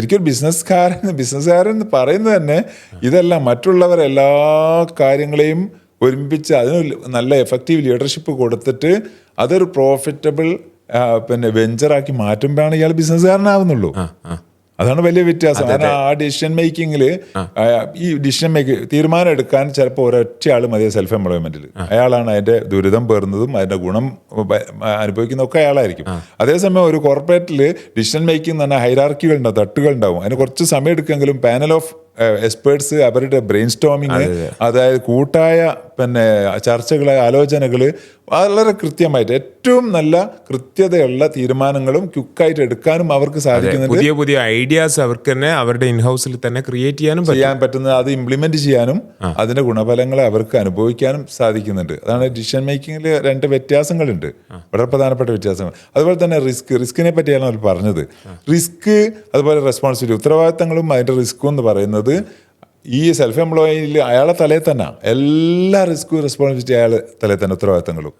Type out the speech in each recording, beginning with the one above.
ശരിക്കും ബിസിനസ്സുകാരൻ എന്ന് പറയുന്നത് തന്നെ ഇതെല്ലാം മറ്റുള്ളവർ എല്ലാ കാര്യങ്ങളെയും ഒരുമിപ്പിച്ച് അതിന് നല്ല എഫക്റ്റീവ് ലീഡർഷിപ്പ് കൊടുത്തിട്ട് അതൊരു പ്രോഫിറ്റബിൾ വെഞ്ചറാക്കി മാറ്റുമ്പോഴാണ് ഇയാൾ ബിസിനസ്സുകാരനാവുന്നുള്ളൂ. അതാണ് വലിയ വ്യത്യാസം. കാരണം ആ ഡിസിഷൻ മേക്കിങ്ങിൽ തീരുമാനം എടുക്കാൻ ചിലപ്പോൾ ഒരൊറ്റ ആൾ മതി സെൽഫ് എംപ്ലോയ്മെന്റിൽ. അയാളാണ് അതിന്റെ ദുരിതം പേറുന്നതും അതിന്റെ ഗുണം അനുഭവിക്കുന്നതൊക്കെ അയാളായിരിക്കും. അതേസമയം ഒരു കോർപ്പറേറ്റിൽ ഡിസിഷൻ മേക്കിംഗ് എന്ന് പറഞ്ഞാൽ ഹൈറാർക്കികൾ ഉണ്ടാവും, തട്ടുകൾ ഉണ്ടാവും. അതിന് കുറച്ച് സമയം എടുക്കെങ്കിലും പാനൽ ഓഫ് എക്സ്പേർട്സ് അവരുടെ ബ്രെയിൻ സ്റ്റോമിങ്, അതായത് കൂട്ടായ ചർച്ചകൾ, ആലോചനകൾ വളരെ കൃത്യമായിട്ട് ഏറ്റവും നല്ല കൃത്യതയുള്ള തീരുമാനങ്ങളും ക്വിക്കായിട്ട് എടുക്കാനും അവർക്ക് സാധിക്കുന്നുണ്ട്. പുതിയ പുതിയ ഐഡിയാസ് അവർക്ക് തന്നെ അവരുടെ ഇൻഹൗസിൽ തന്നെ ക്രിയേറ്റ് ചെയ്യാൻ പറ്റുന്നത്, അത് ഇംപ്ലിമെന്റ് ചെയ്യാനും അതിന്റെ ഗുണഫലങ്ങളെ അവർക്ക് അനുഭവിക്കാനും സാധിക്കുന്നുണ്ട്. അതാണ് ഡിസിഷൻ മേക്കിങ്ങിൽ രണ്ട് വ്യത്യാസങ്ങളുണ്ട്, വളരെ പ്രധാനപ്പെട്ട വ്യത്യാസങ്ങൾ. അതുപോലെ തന്നെ റിസ്കിനെ പറ്റിയാണ് അവർ പറഞ്ഞത്. റിസ്ക് അതുപോലെ റെസ്പോൺസിബിലിറ്റി, ഉത്തരവാദിത്തങ്ങളും അതിന്റെ റിസ്ക്കും എന്ന് പറയുന്നത് ഈ സെൽഫ് എംപ്ലോയിയിൽ അയാളെ തലയിൽ തന്നെ എല്ലാ റിസ്ക്കും റെസ്പോൺസിബിലിറ്റി അയാളെ തലയിൽ തന്നെ, ഉത്തരവാദിത്തങ്ങളും.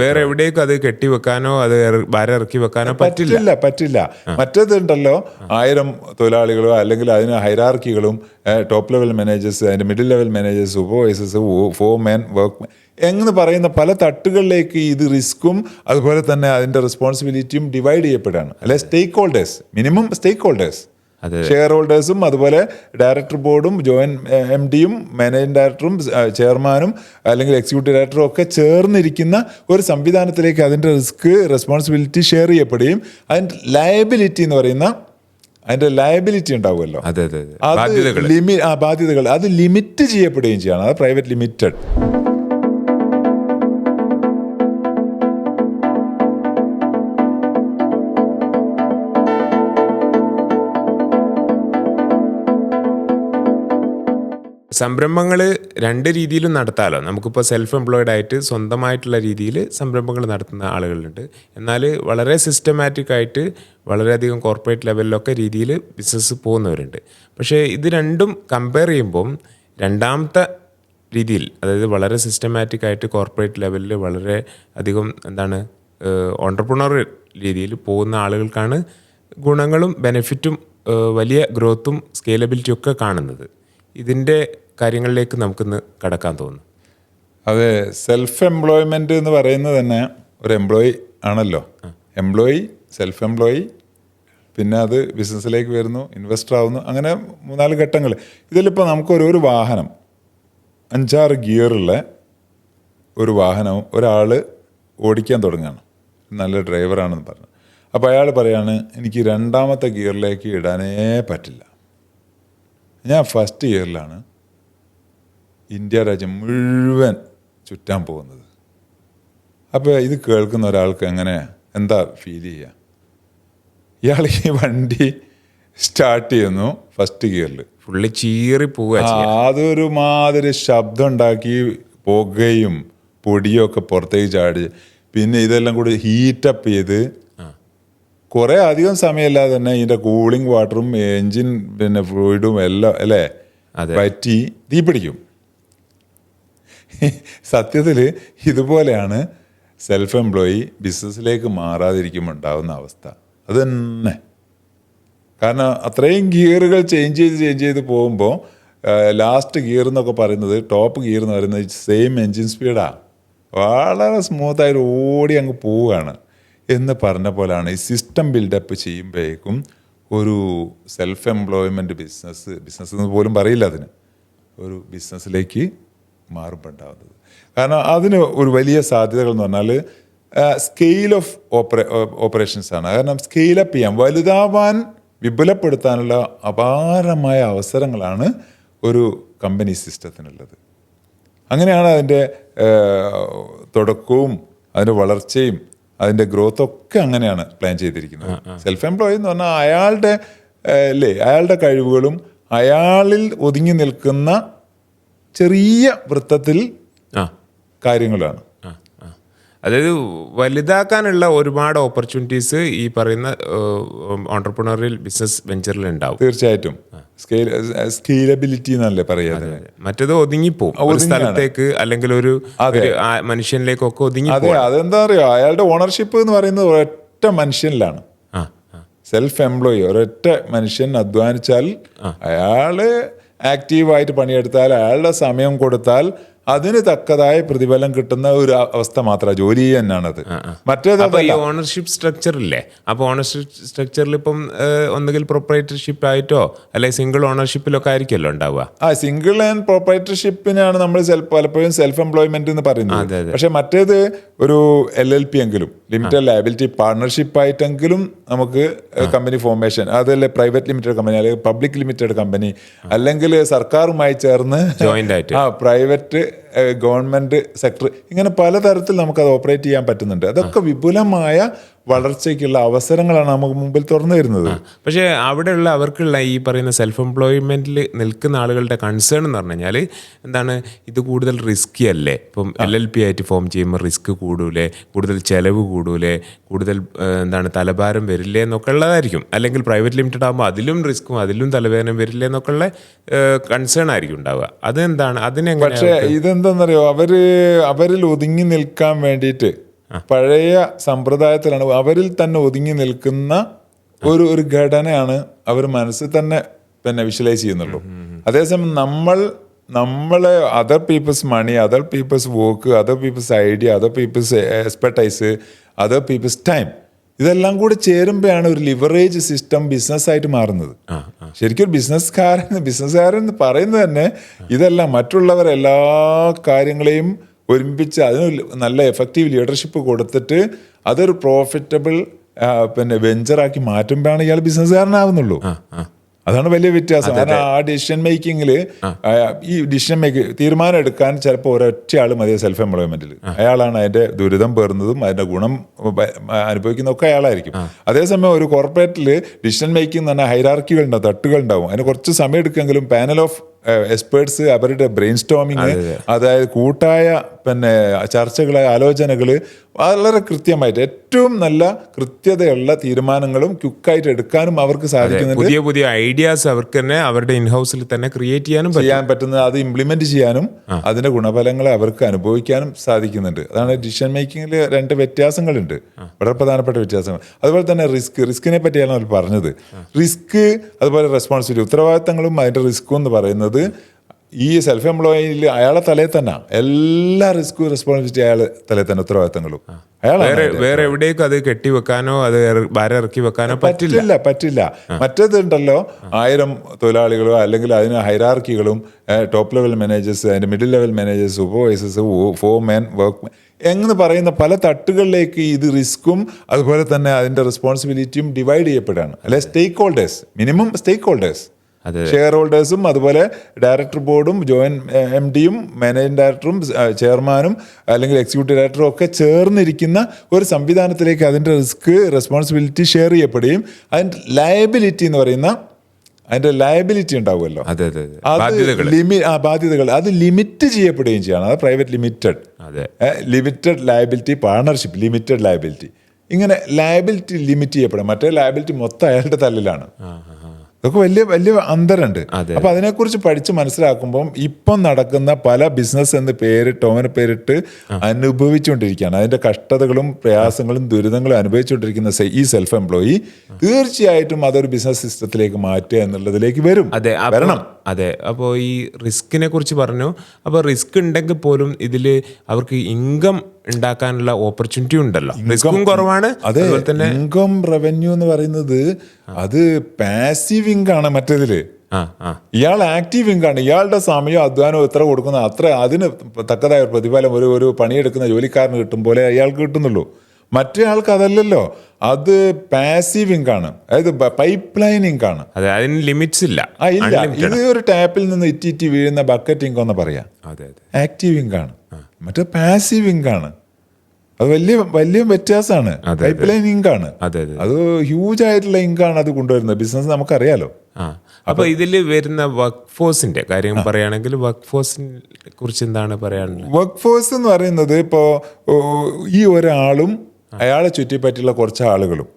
വേറെ എവിടേക്കും അത് കെട്ടിവെക്കാനോ അത് ഭാരം ഇറക്കി വെക്കാനോ പറ്റില്ല. മറ്റേതുണ്ടല്ലോ 1000 തൊഴിലാളികളോ അല്ലെങ്കിൽ അതിന് ഹൈറാർക്കികളും ടോപ്പ് ലെവൽ മാനേജേഴ്സ്, അതിന്റെ മിഡിൽ ലെവൽ മാനേജേഴ്സ്, സൂപ്പർവൈസേഴ്സ്, ഫോർമാൻ, വർക്ക് എന്ന് പറയുന്ന പല തട്ടുകളിലേക്ക് ഇത് റിസ്ക്കും അതുപോലെ തന്നെ അതിന്റെ റെസ്പോൺസിബിലിറ്റിയും ഡിവൈഡ് ചെയ്യപ്പെടുകയാണ്. അല്ലെ സ്റ്റേക്ക് ഹോൾഡേഴ്സ്, മിനിമം സ്റ്റേക്ക് ഹോൾഡേഴ്സ്, ഷെയർ ഹോൾഡേഴ്സും അതുപോലെ ഡയറക്ടർ ബോർഡും ജോയിന്റ് MDയും മാനേജിംഗ് ഡയറക്ടറും ചെയർമാനും അല്ലെങ്കിൽ എക്സിക്യൂട്ടീവ് ഡയറക്ടറും ഒക്കെ ചേർന്നിരിക്കുന്ന ഒരു സംവിധാനത്തിലേക്ക് അതിൻ്റെ റിസ്ക് റെസ്പോൺസിബിലിറ്റി ഷെയർ ചെയ്യപ്പെടുകയും അതിൻ്റെ ലയബിലിറ്റി എന്ന് പറയുന്ന അതിൻ്റെ ലയബിലിറ്റി ഉണ്ടാവുമല്ലോ, ബാധ്യതകൾ അത് ലിമിറ്റ് ചെയ്യപ്പെടുകയും ചെയ്യണം. അത് പ്രൈവറ്റ് ലിമിറ്റഡ്. സംരംഭങ്ങൾ രണ്ട് രീതിയിലും നടത്താമല്ലോ. നമുക്കിപ്പോൾ സെൽഫ് എംപ്ലോയിഡ് ആയിട്ട് സ്വന്തമായിട്ടുള്ള രീതിയിൽ സംരംഭങ്ങൾ നടത്തുന്ന ആളുകളുണ്ട്. എന്നാൽ വളരെ സിസ്റ്റമാറ്റിക് ആയിട്ട് വളരെയധികം കോർപ്പറേറ്റ് ലെവലിലൊക്കെ രീതിയിൽ ബിസിനസ് പോകുന്നവരുണ്ട്. പക്ഷേ ഇത് രണ്ടും കമ്പയർ ചെയ്യുമ്പം രണ്ടാമത്തെ രീതിയിൽ, അതായത് വളരെ സിസ്റ്റമാറ്റിക് ആയിട്ട് കോർപ്പറേറ്റ് ലെവലിൽ വളരെ അധികം ഓൺട്രപ്രണർ രീതിയിൽ പോകുന്ന ആളുകൾക്കാണ് ഗുണങ്ങളും ബെനിഫിറ്റും വലിയ ഗ്രോത്തും സ്കെയിലബിലിറ്റിയും ഒക്കെ കാണുന്നത്. ഇതിൻ്റെ കാര്യങ്ങളിലേക്ക് നമുക്കിന്ന് കടക്കാൻ തോന്നുന്നു. അതെ, സെൽഫ് എംപ്ലോയ്മെന്റ് എന്ന് പറയുന്നത് തന്നെ ഒരു എംപ്ലോയി ആണല്ലോ. എംപ്ലോയി, സെൽഫ് എംപ്ലോയി, പിന്നെ അത് ബിസിനസ്സിലേക്ക് വരുന്നു, ഇൻവെസ്റ്റർ ആവുന്നു, അങ്ങനെ 3-4 ഘട്ടങ്ങൾ. ഇതിലിപ്പോൾ നമുക്കൊരു വാഹനം 5-6 ഗിയറുള്ള ഒരു വാഹനവും ഒരാൾ ഓടിക്കാൻ തുടങ്ങുകയാണ്, നല്ല ഡ്രൈവറാണെന്ന് പറഞ്ഞു. അപ്പോൾ അയാൾ പറയാണ്, എനിക്ക് 2ാമത്തെ ഗിയറിലേക്ക് ഇടാനേ പറ്റില്ല, ഞാൻ ഫസ്റ്റ് ഗിയറിലാണ് ഇന്ത്യ രാജ്യം മുഴുവൻ ചുറ്റാൻ പോകുന്നത്. അപ്പോൾ ഇത് കേൾക്കുന്ന ഒരാൾക്ക് എന്താ ഫീൽ ചെയ്യുക? ഇയാൾ ഈ വണ്ടി സ്റ്റാർട്ട് ചെയ്യുന്നു ഫസ്റ്റ് ഗിയറിൽ, ഫുള്ള് ചീറി പോവുക, അതൊരു മാതിരി ശബ്ദം ഉണ്ടാക്കി പുകയും പൊടിയും ഒക്കെ പുറത്തേക്ക് ചാടി, പിന്നെ ഇതെല്ലാം കൂടി ഹീറ്റപ്പ് ചെയ്ത് കുറേ അധികം സമയമില്ലാതെ തന്നെ ഇതിൻ്റെ കൂളിംഗ് വാട്ടറും എൻജിൻ ഫ്ലൂയിഡും എല്ലാം അല്ലേ പറ്റി തീ പിടിക്കും. സത്യത്തിൽ ഇതുപോലെയാണ് സെൽഫ് എംപ്ലോയി ബിസിനസ്സിലേക്ക് മാറാതിരിക്കുമ്പോൾ ഉണ്ടാകുന്ന അവസ്ഥ. അത് തന്നെ. കാരണം അത്രയും ഗിയറുകൾ ചേഞ്ച് ചെയ്ത് പോകുമ്പോൾ ലാസ്റ്റ് ഗിയർ എന്നൊക്കെ പറയുന്നത്, ടോപ്പ് ഗിയർ എന്ന് പറയുന്നത് സെയിം എൻജിൻ സ്പീഡാണ്, വളരെ സ്മൂത്തായിട്ട് ഓടി അങ്ങ് പോവുകയാണ് എന്ന് പറഞ്ഞ പോലെയാണ് ഈ സിസ്റ്റം ബിൽഡപ്പ് ചെയ്യുമ്പോഴേക്കും ഒരു സെൽഫ് എംപ്ലോയ്മെൻറ്റ് ബിസിനസ് എന്ന് പോലും പറയില്ല അതിന്, ഒരു ബിസിനസ്സിലേക്ക് മാറുമ്പോൾ ഉണ്ടാകുന്നത്. കാരണം അതിന് ഒരു വലിയ സാധ്യതകൾ എന്ന് പറഞ്ഞാൽ സ്കെയിൽ ഓഫ് ഓപ്പറേഷൻസ് ആണ്. കാരണം സ്കെയിലപ്പ് ചെയ്യാൻ, വലുതാവാൻ, വിപുലപ്പെടുത്താനുള്ള അപാരമായ അവസരങ്ങളാണ് ഒരു കമ്പനി സിസ്റ്റത്തിനുള്ളത്. അങ്ങനെയാണ് അതിൻ്റെ തുടക്കവും അതിൻ്റെ വളർച്ചയും അതിൻ്റെ ഗ്രോത്തൊക്കെ അങ്ങനെയാണ് പ്ലാൻ ചെയ്തിരിക്കുന്നത്. സെൽഫ് എംപ്ലോയി എന്ന് പറഞ്ഞാൽ അയാളുടെ കഴിവുകളും അയാളിൽ ഒതുങ്ങി നിൽക്കുന്ന ചെറിയ വൃത്തത്തിൽ കാര്യങ്ങളാണ്. അതായത് വലുതാക്കാനുള്ള ഒരുപാട് ഓപ്പർച്യൂണിറ്റീസ് ഈ പറയുന്ന ഓൺട്രപ്രണറിയൽ ബിസിനസ് വെഞ്ചറിൽ ഉണ്ടാവും. തീർച്ചയായിട്ടും. സ്കെയിലബിലിറ്റി എന്നല്ലേ പറയാതെ, മറ്റേത് ഒതുങ്ങിപ്പോവും ഒരു സ്ഥലത്തേക്ക് അല്ലെങ്കിൽ ഒരു മനുഷ്യനിലേക്കൊക്കെ ഒതുങ്ങി. അതെ, അതെന്താ പറയുക, അയാളുടെ ഓണർഷിപ്പ് എന്ന് പറയുന്നത് ഒരൊറ്റ മനുഷ്യനിലാണ്. സെൽഫ് എംപ്ലോയി ഒരൊറ്റ മനുഷ്യൻ അധ്വാനിച്ചാൽ അയാള് ആക്റ്റീവായിട്ട് പണിയെടുത്താൽ അയാളുടെ സമയം കൊടുത്താൽ അതിന് തക്കതായ പ്രതിഫലം കിട്ടുന്ന ഒരു അവസ്ഥ മാത്രമാണ് ജോലി തന്നെയാണത്. അപ്പൊ ഈ ഓണർഷിപ്പ് സ്ട്രക്ചർ ഇല്ലേ, അപ്പൊ ഓണർഷിപ്പ് സ്ട്രക്ചറിൽ ഇപ്പം ഒന്നുകിൽ പ്രൊപ്പറേറ്റർഷിപ്പ് ആയിട്ടോ അല്ലെങ്കിൽ സിംഗിൾ ഓണർഷിപ്പിലൊക്കെ ആയിരിക്കുമല്ലോ ഉണ്ടാവുക. സിംഗിൾ ആൻഡ് പ്രൊപ്പറേറ്റർഷിപ്പിനാണ് നമ്മൾ പലപ്പോഴും സെൽഫ് എംപ്ലോയ്മെന്റ് എന്ന് പറയുന്നത്. പക്ഷെ മറ്റേത് ഒരു LLP എങ്കിലും ലിമിറ്റഡ് ലയബിലിറ്റി പാർട്ണർഷിപ്പ് ആയിട്ടെങ്കിലും നമുക്ക് കമ്പനി ഫോർമേഷൻ, അതല്ലേ പ്രൈവറ്റ് ലിമിറ്റഡ് കമ്പനി അല്ലെങ്കിൽ പബ്ലിക് ലിമിറ്റഡ് കമ്പനി അല്ലെങ്കിൽ സർക്കാരുമായി ചേർന്ന് ജോയിന്റ് ആയിട്ട് പ്രൈവറ്റ് ഗവൺമെന്റ് സെക്ടർ, ഇങ്ങനെ പലതരത്തിൽ നമുക്കത് ഓപ്പറേറ്റ് ചെയ്യാൻ പറ്റുന്നുണ്ട്. അതൊക്കെ വിപുലമായ വളർച്ചയ്ക്കുള്ള അവസരങ്ങളാണ് നമുക്ക് മുമ്പിൽ തുറന്നു വരുന്നത്. പക്ഷേ അവിടെയുള്ള അവർക്കുള്ള ഈ പറയുന്ന സെൽഫ് എംപ്ലോയ്മെന്റിൽ നിൽക്കുന്ന ആളുകളുടെ കൺസേൺ എന്ന് പറഞ്ഞു കഴിഞ്ഞാൽ എന്താണ്, ഇത് കൂടുതൽ റിസ്കി അല്ലേ? ഇപ്പം LLP ആയിട്ട് ഫോം ചെയ്യുമ്പോൾ റിസ്ക് കൂടൂലേ, കൂടുതൽ ചെലവ് കൂടൂലേ, കൂടുതൽ എന്താണ് തലഭാരം വരില്ലേ എന്നൊക്കെ ഉള്ളതായിരിക്കും. അല്ലെങ്കിൽ പ്രൈവറ്റ് ലിമിറ്റഡ് ആകുമ്പോൾ അതിലും റിസ്ക്കും അതിലും തലവേദന വരില്ലേ എന്നൊക്കെ ഉള്ള കൺസേൺ ആയിരിക്കും ഉണ്ടാവുക. അതെന്താണ് അതിനെങ്ങനെ? പക്ഷേ ഇതെന്താണെന്നറിയോ, അവരിൽ ഒതുങ്ങി നിൽക്കാൻ വേണ്ടിയിട്ട് പഴയ സമ്പ്രദായത്തിലാണ് അവരിൽ തന്നെ ഒതുങ്ങി നിൽക്കുന്ന ഒരു ഘടനയാണ് അവർ മനസ്സിൽ തന്നെ പിന്നെ വിഷ്വലൈസ് ചെയ്യുന്നുള്ളൂ. അതേസമയം നമ്മളെ other people's money, other people's work, other people's idea, other people's expertise, other people's time, ഇതെല്ലാം കൂടി ചേരുമ്പോഴാണ് ഒരു ലിവറേജ് സിസ്റ്റം ബിസിനസ്സായിട്ട് മാറുന്നത്. ശരിക്കും ഒരു ബിസിനസ്സുകാരൻ എന്ന് പറയുന്നത് തന്നെ ഇതെല്ലാം മറ്റുള്ളവരെല്ലാ കാര്യങ്ങളെയും ഒരുമിപ്പിച്ച് അതിന് നല്ല എഫക്റ്റീവ് ലീഡർഷിപ്പ് കൊടുത്തിട്ട് അതൊരു പ്രോഫിറ്റബിൾ പിന്നെ വെഞ്ചറാക്കി മാറ്റുമ്പോഴാണ് ഇയാൾ ബിസിനസ്സുകാരനാവുന്നുള്ളൂ. അതാണ് വലിയ വ്യത്യാസം. കാരണം ആ ഡിസിഷൻ മേക്കിങ്ങിൽ തീരുമാനം എടുക്കാൻ ചിലപ്പോൾ ഒരൊറ്റ ആൾ മതി സെൽഫ് എംപ്ലോയ്മെന്റിൽ. അയാളാണ് അതിന്റെ ദുരിതം പേറുന്നതും അതിന്റെ ഗുണം അനുഭവിക്കുന്നതൊക്കെ അയാളായിരിക്കും. അതേസമയം ഒരു കോർപ്പറേറ്റിൽ ഡിസിഷൻ മേക്കിംഗ് തന്നെ ഹൈറാർക്കികൾ ഉണ്ടാവും, തട്ടുകൾ ഉണ്ടാവും. അതിന് കുറച്ച് സമയം എടുക്കുമെങ്കിലും പാനൽ ഓഫ് എക്സ്പേർട്സ് അവരുടെ ബ്രെയിൻ സ്റ്റോമിങ്, അതായത് കൂട്ടായ പിന്നെ ചർച്ചകൾ, ആലോചനകൾ വളരെ കൃത്യമായിട്ട് ഏറ്റവും നല്ല കൃത്യതയുള്ള തീരുമാനങ്ങളും ക്വിക്കായിട്ട് എടുക്കാനും അവർക്ക് സാധിക്കുന്നുണ്ട്. പുതിയ പുതിയ ഐഡിയാസ് അവർക്ക് തന്നെ അവരുടെ ഇൻഹൗസിൽ തന്നെ ക്രിയേറ്റ് ചെയ്യാൻ പറ്റുന്നത്, അത് ഇംപ്ലിമെന്റ് ചെയ്യാനും അതിന്റെ ഗുണഫലങ്ങളെ അവർക്ക് അനുഭവിക്കാനും സാധിക്കുന്നുണ്ട്. അതാണ് ഡിസിഷൻ മേക്കിങ്ങിൽ രണ്ട് വ്യത്യാസങ്ങളുണ്ട്, വളരെ പ്രധാനപ്പെട്ട വ്യത്യാസങ്ങൾ. അതുപോലെ തന്നെ റിസ്കിനെ പറ്റിയാണ് അവർ പറഞ്ഞത്. റിസ്ക് അതുപോലെ റെസ്പോൺസിബിലിറ്റി, ഉത്തരവാദിത്തങ്ങളും അതിന്റെ റിസ്ക്കും എന്ന് പറയുന്നത് ഈ സെൽഫ് എംപ്ലോയിയിൽ അയാളെ തലയിൽ തന്നെ എല്ലാ റിസ്ക്കും റെസ്പോൺസിബിലിറ്റി അയാളെ തലയിൽ തന്നെ, ഉത്തരവാദിത്തങ്ങളും വേറെ എവിടേക്കും അത് കെട്ടിവെക്കാനോ അത് ഭാരം ഇറക്കി വെക്കാനോ പറ്റില്ല. മറ്റേതുണ്ടല്ലോ 1000 തൊഴിലാളികളോ അല്ലെങ്കിൽ അതിന് ഹൈറാർക്കികളും ടോപ്പ് ലെവൽ മാനേജേഴ്സ്, അതിന്റെ മിഡിൽ ലെവൽ മാനേജേഴ്സ്, സൂപ്പർവൈസേഴ്സ്, ഫോർമാൻ, വർക്ക് എന്ന് പറയുന്ന പല തട്ടുകളിലേക്ക് ഇത് റിസ്ക്കും അതുപോലെ തന്നെ അതിന്റെ റെസ്പോൺസിബിലിറ്റിയും ഡിവൈഡ് ചെയ്യപ്പെടുകയാണ്. അല്ലെ സ്റ്റേക്ക് ഹോൾഡേഴ്സ്, മിനിമം സ്റ്റേക്ക് ഹോൾഡേഴ്സ്, ഷെയർ ഹോൾഡേഴ്സും അതുപോലെ ഡയറക്ടർ ബോർഡും ജോയിന്റ് MDയും മാനേജിംഗ് ഡയറക്ടറും ചെയർമാനും അല്ലെങ്കിൽ എക്സിക്യൂട്ടീവ് ഡയറക്ടറും ഒക്കെ ചേർന്നിരിക്കുന്ന ഒരു സംവിധാനത്തിലേക്ക് അതിൻ്റെ റിസ്ക് റെസ്പോൺസിബിലിറ്റി ഷെയർ ചെയ്യപ്പെടുകയും അതിൻ്റെ ലയബിലിറ്റി എന്ന് പറയുന്ന അതിൻ്റെ ലയബിലിറ്റി ഉണ്ടാവുമല്ലോ, ബാധ്യതകൾ അത് ലിമിറ്റ് ചെയ്യപ്പെടുകയും ചെയ്യണം. അത് private limited liability, partnership limited liability, ഇങ്ങനെ ലയബിലിറ്റി ലിമിറ്റ് ചെയ്യപ്പെടും. മറ്റേ ലയബിലിറ്റി മൊത്തം അയാളുടെ തല്ലിലാണ്. ഇതൊക്കെ വലിയ അന്തരമുണ്ട്. അപ്പൊ അതിനെക്കുറിച്ച് പഠിച്ച് മനസ്സിലാക്കുമ്പോൾ ഇപ്പം നടക്കുന്ന പല ബിസിനസ് എന്ന് പേരിട്ട് അനുഭവിച്ചുകൊണ്ടിരിക്കുകയാണ്. അതിന്റെ കഷ്ടതകളും പ്രയാസങ്ങളും ദുരിതങ്ങളും അനുഭവിച്ചുകൊണ്ടിരിക്കുന്ന ഈ സെൽഫ് എംപ്ലോയി തീർച്ചയായിട്ടും അതൊരു ബിസിനസ് സിസ്റ്റത്തിലേക്ക് മാറ്റുക എന്നുള്ളതിലേക്ക് വരണം. അതെ. അപ്പോൾ ഈ റിസ്കിനെ കുറിച്ച് പറഞ്ഞു. അപ്പോൾ റിസ്ക് ഉണ്ടെങ്കിൽ പോലും ഇതിൽ അവർക്ക് ഇൻകം ഉണ്ടാക്കാനുള്ള ഓപ്പർച്യൂണിറ്റി ഉണ്ടല്ലോ, റിസ്ക്കും കുറവാണ്. അതുപോലെ തന്നെ ഇൻകം റവന്യൂ എന്ന് പറയുന്നത് അത് പാസീവ് ഇൻകാണ്. മറ്റേതില് ഇയാൾ ആക്റ്റീവ് ഇൻകാണ്. ഇയാളുടെ സമയം അധ്വാനം എത്ര കൊടുക്കുന്ന അത്ര അതിന് തക്കതായ പ്രതിഫലം ഒരു പണിയെടുക്കുന്ന ജോലിക്കാരന് കിട്ടും പോലെ അയാൾക്ക് കിട്ടുന്നുള്ളൂ. മറ്റേ ആൾക്ക് അതല്ലല്ലോ, അത് പാസീവ് ഇൻകാണ്, അതായത് പൈപ്പ് ലൈൻ ഇൻകാണ്. അതിന് ലിമിറ്റ്സ് ഇല്ല. ഇത് ഒരു ടാപ്പിൽ നിന്ന് ഇറ്റി വീഴുന്ന ബക്കറ്റ് ഇൻകം എന്ന് പറയാം. ആക്റ്റീവ് ഇൻകാണ്, മറ്റേ പാസീവ് ഇൻകാണ്. അത് വലിയ വ്യത്യാസമാണ്. പൈപ്പ് ലൈൻ ഇൻകാണ്, അത് ഹ്യൂജ് ആയിട്ടുള്ള ഇൻകാണ് അത് കൊണ്ടുവരുന്നത്. ബിസിനസ് നമുക്കറിയാലോ. അപ്പൊ ഇതിൽ വരുന്ന വർക്ക് ഫോഴ്സിന്റെ കാര്യം പറയുകയാണെങ്കിൽ വർക്ക് ഫോഴ്സിനെ കുറിച്ച് എന്താണ് പറയാനുള്ളത്? വർക്ക് ഫോഴ്സ് എന്ന് പറയുന്നത് ഇപ്പോ ഈ ഒരാളും അയാളെ ചുറ്റിപ്പറ്റിയുള്ള കുറച്ച് ആളുകളും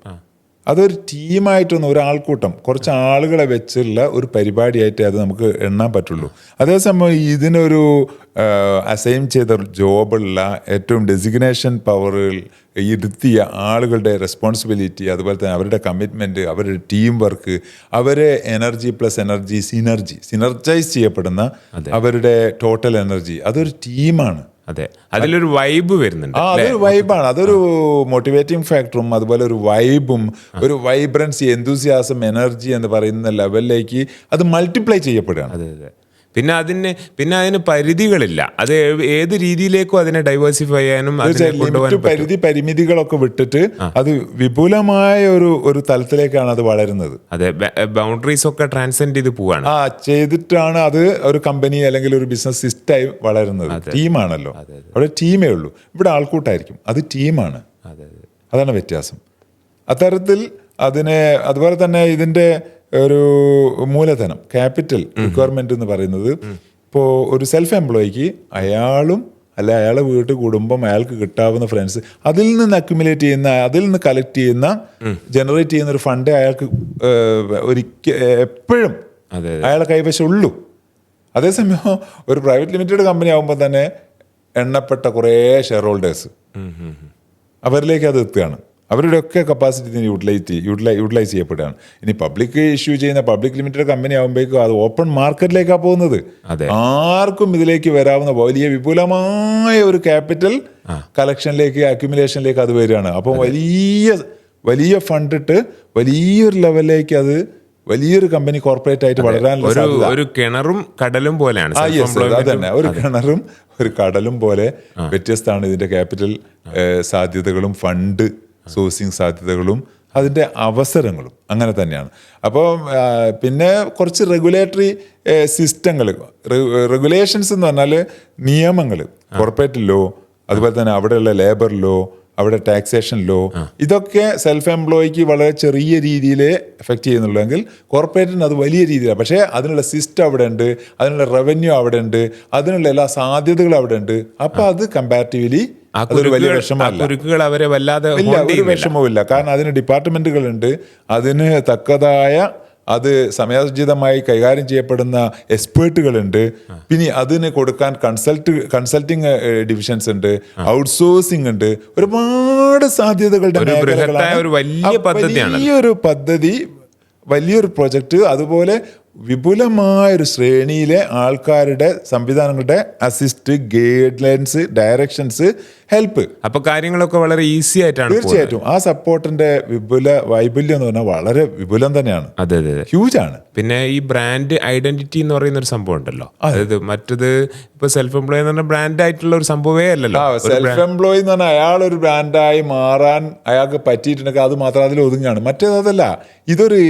അതൊരു ടീമായിട്ടൊന്നും ഒരാൾക്കൂട്ടം കുറച്ച് ആളുകളെ വെച്ചുള്ള ഒരു പരിപാടിയായിട്ട് അത് നമുക്ക് എണ്ണാൻ പറ്റുള്ളൂ. അതേസമയം ഇതിനൊരു അസൈൻ ചെയ്ത ജോബുള്ള ഏറ്റവും ഡെസിഗ്നേഷൻ പവറുകൾ ഇരുത്തിയ ആളുകളുടെ റെസ്പോൺസിബിലിറ്റി, അതുപോലെ തന്നെ അവരുടെ കമ്മിറ്റ്മെൻറ്റ്, അവരുടെ ടീം വർക്ക്, അവരെ എനർജി പ്ലസ് എനർജി സിനർജൈസ് ചെയ്യപ്പെടുന്ന അവരുടെ ടോട്ടൽ എനർജി, അതൊരു ടീമാണ്. അതെ, അതിലൊരു വൈബ് വരുന്നുണ്ട്. അതൊരു വൈബാണ്, അതൊരു മോട്ടിവേറ്റിംഗ് ഫാക്ടറും അതുപോലെ ഒരു വൈബും ഒരു വൈബ്രൻസി, എന്തൂസിയാസം, എനർജി എന്ന് പറയുന്ന ലെവലിലേക്ക് അത് മൾട്ടിപ്ലൈ ചെയ്യപ്പെടുകയാണ്. അതെ അതെ. പിന്നെ അതിന് പരിധികളില്ല. അത് ഏത് രീതിയിലേക്കും അതിനെ ഡൈവേഴ്സിഫൈ ചെയ്യാനും പരിമിതികളൊക്കെ വിട്ടിട്ട് അത് വിപുലമായ ഒരു തലത്തിലേക്കാണ് അത് വളരുന്നത്. അതെ, ബൗണ്ടറീസ് ഒക്കെ ട്രാൻസെൻഡ് ചെയ്ത് പോവാണ്. ചെയ്തിട്ടാണ് അത് ഒരു കമ്പനി അല്ലെങ്കിൽ ഒരു ബിസിനസ് സിസ്റ്റമായി വളരുന്നത്. ടീമാണല്ലോ, അവിടെ ടീമേ ഉള്ളൂ. ഇവിടെ ആൾക്കൂട്ടായിരിക്കും, അത് ടീമാണ്. അതാണ് വ്യത്യാസം. അത്തരത്തിൽ അതുപോലെ തന്നെ ഇതിന്റെ ഒരു മൂലധനം, ക്യാപിറ്റൽ റിക്വയർമെന്റ് എന്ന് പറയുന്നത്, ഇപ്പോൾ ഒരു സെൽഫ് എംപ്ലോയിക്ക് അയാളും അല്ല അയാളെ വീട്ടിൽ കുടുംബം, അയാൾക്ക് കിട്ടാവുന്ന ഫ്രണ്ട്സ്, അതിൽ നിന്ന് അക്യുമുലേറ്റ് ചെയ്യുന്ന, അതിൽ നിന്ന് കളക്ട് ചെയ്യുന്ന, ജനറേറ്റ് ചെയ്യുന്ന ഒരു ഫണ്ട് അയാൾക്ക് എപ്പോഴും അയാളെ കൈവശം ഉള്ളൂ. അതേസമയം ഒരു പ്രൈവറ്റ് ലിമിറ്റഡ് കമ്പനി ആകുമ്പോൾ തന്നെ എണ്ണപ്പെട്ട കുറേ ഷെയർ ഹോൾഡേഴ്സ്, അവരിലേക്ക് അത് എത്തുകയാണ്. അവരുടെയൊക്കെ കപ്പാസിറ്റി യൂട്ടിലൈസ് ചെയ്യപ്പെടുകയാണ്. ഇനി പബ്ലിക് ഇഷ്യൂ ചെയ്യുന്ന പബ്ലിക് ലിമിറ്റഡ് കമ്പനി ആകുമ്പോഴേക്കും അത് ഓപ്പൺ മാർക്കറ്റിലേക്കാണ് പോകുന്നത്. ആർക്കും ഇതിലേക്ക് വരാവുന്ന വലിയ വിപുലമായ ഒരു ക്യാപിറ്റൽ കളക്ഷനിലേക്ക്, അക്യുമുലേഷനിലേക്ക് അത് വരികയാണ്. അപ്പോൾ വലിയ ഫണ്ട് ഇട്ട് വലിയൊരു ലെവലിലേക്ക് അത് വലിയൊരു കമ്പനി കോർപ്പറേറ്റ് ആയിട്ട് വളരാനുള്ള ഒരു കിണറും കടലും പോലെയാണ്. അതന്നെ, ഒരു കിണറും ഒരു കടലും പോലെ വ്യത്യസ്തമാണ് ഇതിന്റെ ക്യാപിറ്റൽ സാധ്യതകളും ഫണ്ട് സോഴ്സിങ് സാധ്യതകളും അതിൻ്റെ അവസരങ്ങളും അങ്ങനെ തന്നെയാണ്. അപ്പോൾ പിന്നെ കുറച്ച് റെഗുലേറ്ററി സിസ്റ്റങ്ങൾ, റെഗുലേഷൻസ് എന്ന് പറഞ്ഞാൽ നിയമങ്ങൾ, കോർപ്പറേറ്റ് ലോ, അതുപോലെ തന്നെ അവിടെയുള്ള ലേബർ ലോ, അവിടെ ടാക്സേഷൻ ലോ, ഇതൊക്കെ സെൽഫ് എംപ്ലോയിക്ക് വളരെ ചെറിയ രീതിയിൽ എഫക്റ്റ് ചെയ്യുന്നുള്ളെങ്കിൽ കോർപ്പറേറ്റിന് അത് വലിയ രീതിയിലാണ്. പക്ഷേ അതിനുള്ള സിസ്റ്റം അവിടെ ഉണ്ട്, അതിനുള്ള റവന്യൂ അവിടെ ഉണ്ട്, അതിനുള്ള എല്ലാ സാധ്യതകളും അവിടെ ഉണ്ട്. അപ്പോൾ അത് കമ്പാരിറ്റീവ്ലി അതൊരു വലിയ വിഷമമല്ല, ഒരു വിഷമവുമില്ല. കാരണം അതിന് ഡിപ്പാർട്ട്മെന്റുകളുണ്ട്, അതിന് തക്കതായ അത് സമയോചിതമായി കൈകാര്യം ചെയ്യപ്പെടുന്ന എക്സ്പേർട്ടുകളുണ്ട്. പിന്നെ അതിന് കൊടുക്കാൻ കൺസൾട്ടിങ് ഡിവിഷൻസ് ഉണ്ട്, ഔട്ട്സോഴ്സിംഗ് ഉണ്ട്, ഒരുപാട് സാധ്യതകളുടെ വലിയൊരു പദ്ധതി, വലിയൊരു പ്രൊജക്റ്റ്. അതുപോലെ വിപുലമായൊരു ശ്രേണിയിലെ ആൾക്കാരുടെ സംവിധാനങ്ങളുടെ assist, guide lines, directions, help. അപ്പൊ കാര്യങ്ങളൊക്കെ വളരെ ഈസി ആയിട്ടാണ്. തീർച്ചയായിട്ടും ആ സപ്പോർട്ടിന്റെ വൈപുല്യം എന്ന് പറഞ്ഞാൽ വളരെ വിപുലം തന്നെയാണ്. അതെ, ഹ്യൂജ് ആണ്. പിന്നെ ഈ ബ്രാൻഡ് ഐഡന്റിറ്റി എന്ന് പറയുന്ന ഒരു സംഭവം ഉണ്ടല്ലോ. അതായത് മറ്റത് ഇപ്പൊ സെൽഫ് എംപ്ലോയി എന്ന് പറഞ്ഞാൽ ബ്രാൻഡ് ആയിട്ടുള്ള ഒരു സംഭവമേ അല്ലല്ലോ. സെൽഫ് എംപ്ലോയി എന്ന് പറഞ്ഞാൽ അയാൾ ഒരു ബ്രാൻഡായി മാറാൻ അയാൾക്ക് പറ്റിയിട്ടുണ്ടെങ്കിൽ അത് മാത്രം അതിൽ ഒതുങ്ങാണ്. മറ്റേതല്ല, ഇതൊരു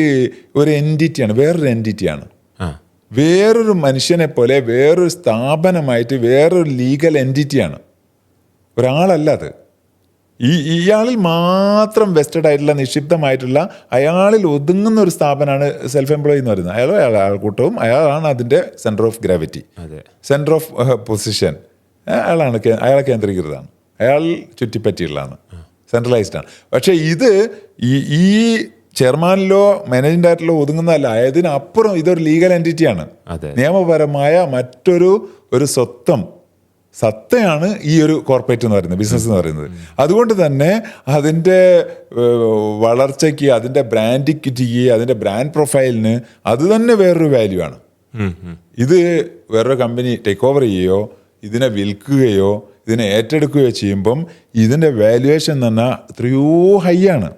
എൻറ്റിറ്റിയാണ്, വേറൊരു എൻറ്റിറ്റിയാണ്. വേറൊരു മനുഷ്യനെ പോലെ വേറൊരു സ്ഥാപനമായിട്ട് വേറൊരു ലീഗൽ എൻറ്റിറ്റിയാണ്, ഒരാളല്ല അത്. ഇയാളിൽ മാത്രം വെസ്റ്റഡ് ആയിട്ടുള്ള, നിക്ഷിപ്തമായിട്ടുള്ള, അയാളിൽ ഒതുങ്ങുന്ന ഒരു സ്ഥാപനമാണ് സെൽഫ് എംപ്ലോയി എന്ന് പറയുന്നത്. അയാൾക്കൂട്ടവും അയാളാണ് അതിൻ്റെ centre of gravity, centre of position. അയാളെ കേന്ദ്രീകൃതമാണ്, അയാൾ ചുറ്റിപ്പറ്റിയുള്ളതാണ്, സെൻട്രലൈസ്ഡാണ്. പക്ഷേ ഇത് ഈ ചെയർമാനിലോ മാനേജിംഗ് ഡയറക്ടറിലോ ഒതുങ്ങുന്നതല്ല. അതിനപ്പുറം ഇതൊരു ലീഗൽ എൻറ്റിറ്റിയാണ്, നിയമപരമായ മറ്റൊരു സത്തയാണ് ഈ ഒരു കോർപ്പറേറ്റ് എന്ന് പറയുന്നത്, ബിസിനസ് എന്ന് പറയുന്നത്. അതുകൊണ്ട് തന്നെ അതിൻ്റെ വളർച്ചയ്ക്ക്, അതിൻ്റെ ബ്രാൻഡ് ഇക്വിറ്റിക്ക്, അതിൻ്റെ ബ്രാൻഡ് പ്രൊഫൈലിന് അത് തന്നെ വേറൊരു വാല്യൂ ആണ്. ഇത് വേറൊരു കമ്പനി ടേക്ക് ഓവർ ചെയ്യുകയോ ഇതിനെ വിൽക്കുകയോ ഇതിനെ ഏറ്റെടുക്കുകയോ ചെയ്യുമ്പം ഇതിൻ്റെ വാല്യുവേഷൻ എന്ന് പറഞ്ഞാൽ എത്രയോ ഹൈ ആണ്.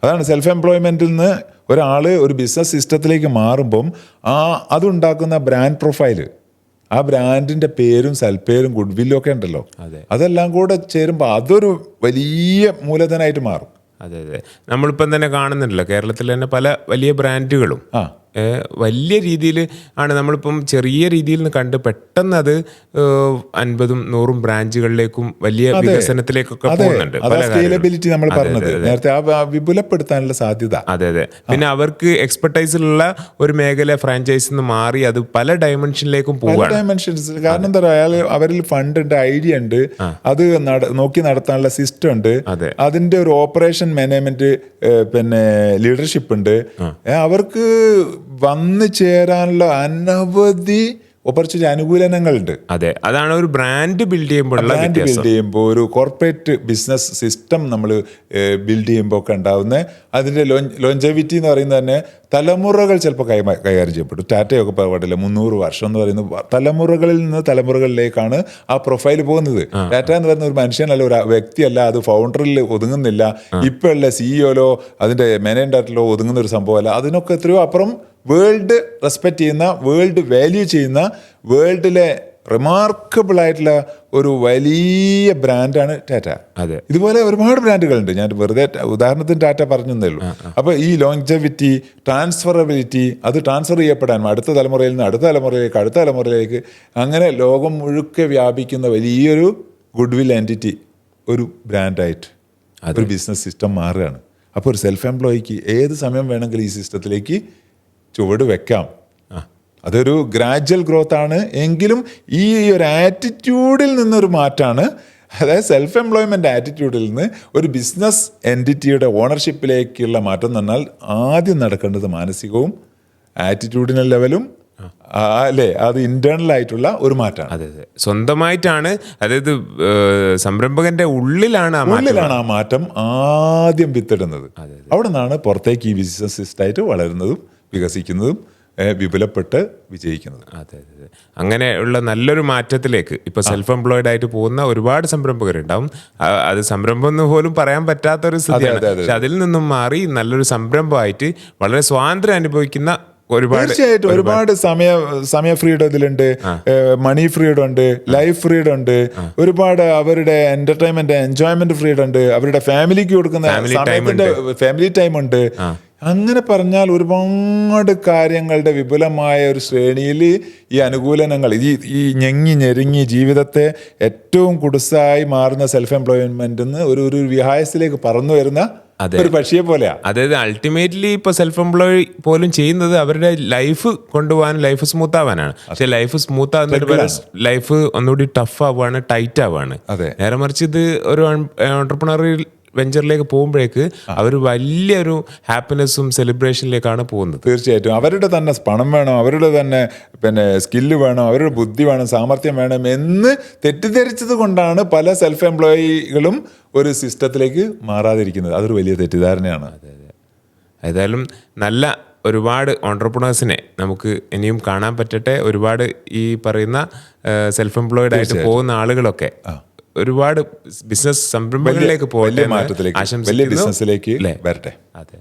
അതാണ് സെൽഫ് എംപ്ലോയ്മെന്റിൽ നിന്ന് ഒരാൾ ഒരു ബിസിനസ് സിസ്റ്റത്തിലേക്ക് മാറുമ്പം അതുണ്ടാക്കുന്ന ബ്രാൻഡ് പ്രൊഫൈല്, ആ ബ്രാൻഡിന്റെ പേരും സൽപ്പേരും ഗുഡ്വില്ലും ഒക്കെ ഉണ്ടല്ലോ, അതെല്ലാം കൂടെ ചേരുമ്പോൾ അതൊരു വലിയ മൂലധനമായിട്ട് മാറും. അതെ, നമ്മളിപ്പം തന്നെ കാണുന്നുണ്ടല്ലോ കേരളത്തിൽ തന്നെ പല വലിയ ബ്രാൻഡുകളും വലിയ രീതിയിൽ ആണ് നമ്മളിപ്പം ചെറിയ രീതിയിൽ നിന്ന് കണ്ട് പെട്ടെന്ന് അത് 50-100 ബ്രാഞ്ചുകളിലേക്കും വലിയ വികസനത്തിലേക്കൊക്കെ പോകുന്നുണ്ട്. സ്കേലബിലിറ്റി നമ്മൾ പറഞ്ഞത് നേരത്തെ ആ വിപുലപ്പെടുത്താനുള്ള സാധ്യത. അതെ അതെ. പിന്നെ അവർക്ക് എക്സ്പെർട്ടൈസിലുള്ള ഒരു മേഖല ഫ്രാഞ്ചൈസിൽ നിന്ന് മാറി അത് പല ഡയമെൻഷനിലേക്കും പോവുകയാണ്. ഡയമെൻഷൻസ് കാരണം എന്താ പറയുക, അവരിൽ ഫണ്ട് ഉണ്ട്, ഐഡിയ ഉണ്ട്, അത് നോക്കി നടത്താനുള്ള സിസ്റ്റം ഉണ്ട്, അതിന്റെ ഒരു ഓപ്പറേഷൻ മാനേജ്മെന്റ് പിന്നെ ലീഡർഷിപ്പ് ഉണ്ട്. അവർക്ക് വന്നു ചേരാനുള്ള അനവധി ഓപ്പർച്യൂണിറ്റി അനുകൂലനങ്ങളുണ്ട്. അതെ, അതാണ് ഒരു ബ്രാൻഡ് ബിൽഡ് ചെയ്യുമ്പോൾ ഒരു കോർപ്പറേറ്റ് ബിസിനസ് സിസ്റ്റം നമ്മൾ ബിൽഡ് ചെയ്യുമ്പോൾ ഒക്കെ ഉണ്ടാവുന്ന അതിൻ്റെ ലോഞ്ചവിറ്റി എന്ന് പറയുന്നത് തന്നെ തലമുറകൾ ചിലപ്പോൾ കൈകാര്യം ചെയ്യപ്പെടും. ടാറ്റയൊക്കെ പാടില്ല 300 വർഷം എന്ന് പറയുന്നത് തലമുറകളിൽ നിന്ന് തലമുറകളിലേക്കാണ് ആ പ്രൊഫൈൽ പോകുന്നത്. ടാറ്റ എന്ന് പറയുന്ന ഒരു മനുഷ്യനല്ല, ഒരു വ്യക്തിയല്ല, അത് ഫൗണ്ടറിൽ ഒതുങ്ങുന്നില്ല, ഇപ്പോഴുള്ള സിഇഒയിലോ അതിൻ്റെ മാനേജിംഗ് ഡയറക്ടറിലോ ഒതുങ്ങുന്ന ഒരു സംഭവമല്ല. അതിനൊക്കെ എത്രയോ അപ്പുറം വേൾഡ് റെസ്പെക്റ്റ് ചെയ്യുന്ന, വേൾഡ് വാല്യൂ ചെയ്യുന്ന, വേൾഡിലെ റിമാർക്കബിൾ ആയിട്ടുള്ള ഒരു വലിയ ബ്രാൻഡാണ് ടാറ്റ. അതെ, ഇതുപോലെ ഒരുപാട് ബ്രാൻഡുകളുണ്ട്. ഞാൻ വെറുതെ ഉദാഹരണത്തിന് ടാറ്റ പറഞ്ഞതേ ഉള്ളൂ. അപ്പോൾ ഈ ലോങ്ജെവിറ്റി, ട്രാൻസ്ഫറബിലിറ്റി, അത് ട്രാൻസ്ഫർ ചെയ്യപ്പെടാൻ അടുത്ത തലമുറയിൽ നിന്ന് അടുത്ത തലമുറയിലേക്ക് അടുത്ത തലമുറയിലേക്ക് അങ്ങനെ ലോകം മുഴുക്കെ വ്യാപിക്കുന്ന വലിയൊരു ഗുഡ് വിൽ എൻറ്റിറ്റി ഒരു ബ്രാൻഡായിട്ട് ഒരു ബിസിനസ് സിസ്റ്റം മാറുകയാണ്. അപ്പോൾ ഒരു സെൽഫ് എംപ്ലോയിക്ക് ഏത് സമയം വേണമെങ്കിലും ഈ സിസ്റ്റത്തിലേക്ക് ചുവട് വെക്കാം. അതൊരു ഗ്രാജ്വൽ ഗ്രോത്ത് ആണ്. എങ്കിലും ഈ ഒരു ആറ്റിറ്റ്യൂഡിൽ നിന്നൊരു മാറ്റമാണ്. അതായത് സെൽഫ് എംപ്ലോയ്മെൻ്റ് ആറ്റിറ്റ്യൂഡിൽ നിന്ന് ഒരു ബിസിനസ് എൻറ്റിറ്റിയുടെ ഓണർഷിപ്പിലേക്കുള്ള മാറ്റം എന്ന് പറഞ്ഞാൽ ആദ്യം നടക്കേണ്ടത് മാനസികവും ആറ്റിറ്റ്യൂഡിനൽ ലെവലും അല്ലേ, അത് ഇന്റേണൽ ആയിട്ടുള്ള ഒരു മാറ്റമാണ്. അതെ അതെ, സ്വന്തമായിട്ടാണ്. അതായത് സംരംഭകന്റെ ഉള്ളിലാണ് ആ മാറ്റം ആദ്യം വിത്തിടുന്നത്. അവിടെ നിന്നാണ് പുറത്തേക്ക് ഈ ബിസിനസ് സിസ്റ്റമായിട്ട് വളരുന്നതും വികസിക്കുന്നതും വിപുലപ്പെട്ട് വിജയിക്കുന്നത്. അതെ അതെ, അങ്ങനെയുള്ള നല്ലൊരു മാറ്റത്തിലേക്ക് ഇപ്പോൾ സെൽഫ് എംപ്ലോയിഡ് ആയിട്ട് പോകുന്ന ഒരുപാട് സംരംഭകരുണ്ടാവും. അത് സംരംഭം എന്ന് പോലും പറയാൻ പറ്റാത്തൊരു സ്ഥിതിയാണ്. പക്ഷെ അതിൽ നിന്നും മാറി നല്ലൊരു സംരംഭമായിട്ട് വളരെ സ്വാതന്ത്ര്യം അനുഭവിക്കുന്ന തീർച്ചയായിട്ടും ഒരുപാട് സമയ ഫ്രീഡം ഇതിലുണ്ട്, മണി ഫ്രീഡം ഉണ്ട്, ലൈഫ് ഫ്രീഡം ഉണ്ട്, ഒരുപാട് അവരുടെ എന്റർടൈൻമെന്റ് എൻജോയ്മെന്റ് ഫ്രീഡം ഉണ്ട്, അവരുടെ ഫാമിലിക്ക് കൊടുക്കുന്ന ഫാമിലി ടൈം ഉണ്ട്. അങ്ങനെ പറഞ്ഞാൽ ഒരുപാട് കാര്യങ്ങളുടെ വിപുലമായ ഒരു ശ്രേണിയിൽ ഈ അനുകൂലനങ്ങൾ, ഈ ഞെരുങ്ങി ജീവിതത്തെ ഏറ്റവും കുടുസായി മാറുന്ന സെൽഫ് എംപ്ലോയ്മെന്റ് ഒരു വിഹായസിലേക്ക് പറന്നു വരുന്ന ഒരു പക്ഷിയെ പോലെയാ. അതായത് അൾട്ടിമേറ്റ്ലി ഇപ്പൊ സെൽഫ് എംപ്ലോയ് പോലും ചെയ്യുന്നത് അവരുടെ ലൈഫ് കൊണ്ടുപോകാൻ, ലൈഫ് സ്മൂത്ത് ആവാനാണ്. പക്ഷെ ലൈഫ് സ്മൂത്ത് ആകുന്ന ലൈഫ് ഒന്നുകൂടി ടഫ് ആവുകയാണ്, ടൈറ്റ് ആവുകയാണ്. നേരെ മറിച്ച് ഇത് ഒരു ഓൺട്രപ്രണറിയൽ വെഞ്ചറിലേക്ക് പോകുമ്പോഴേക്ക് അവർ വലിയൊരു ഹാപ്പിനെസ്സും സെലിബ്രേഷനിലേക്കാണ് പോകുന്നത്. തീർച്ചയായിട്ടും അവരുടെ തന്നെ പണം വേണം, അവരുടെ തന്നെ സ്കില്ല് വേണം, അവരുടെ ബുദ്ധി വേണം, സാമർഥ്യം വേണം എന്ന് തെറ്റിദ്ധരിച്ചത് കൊണ്ടാണ് പല സെൽഫ് എംപ്ലോയികളും ഒരു സിസ്റ്റത്തിലേക്ക് മാറാതിരിക്കുന്നത്. അതൊരു വലിയ തെറ്റിദ്ധാരണയാണ്. ഏതായാലും നല്ല ഒരുപാട് ഓൺട്രപ്രണേഴ്സിനെ നമുക്ക് ഇനിയും കാണാൻ പറ്റട്ടെ. ഒരുപാട് ഈ പറയുന്ന സെൽഫ് എംപ്ലോയിഡ് ആയിട്ട് പോകുന്ന ആളുകളൊക്കെ ഒരുപാട് ബിസിനസ് സംരംഭങ്ങളിലേക്ക് പോകട്ടെ, വലിയ ബിസിനസ്സിലേക്ക് വരട്ടെ. അതെ.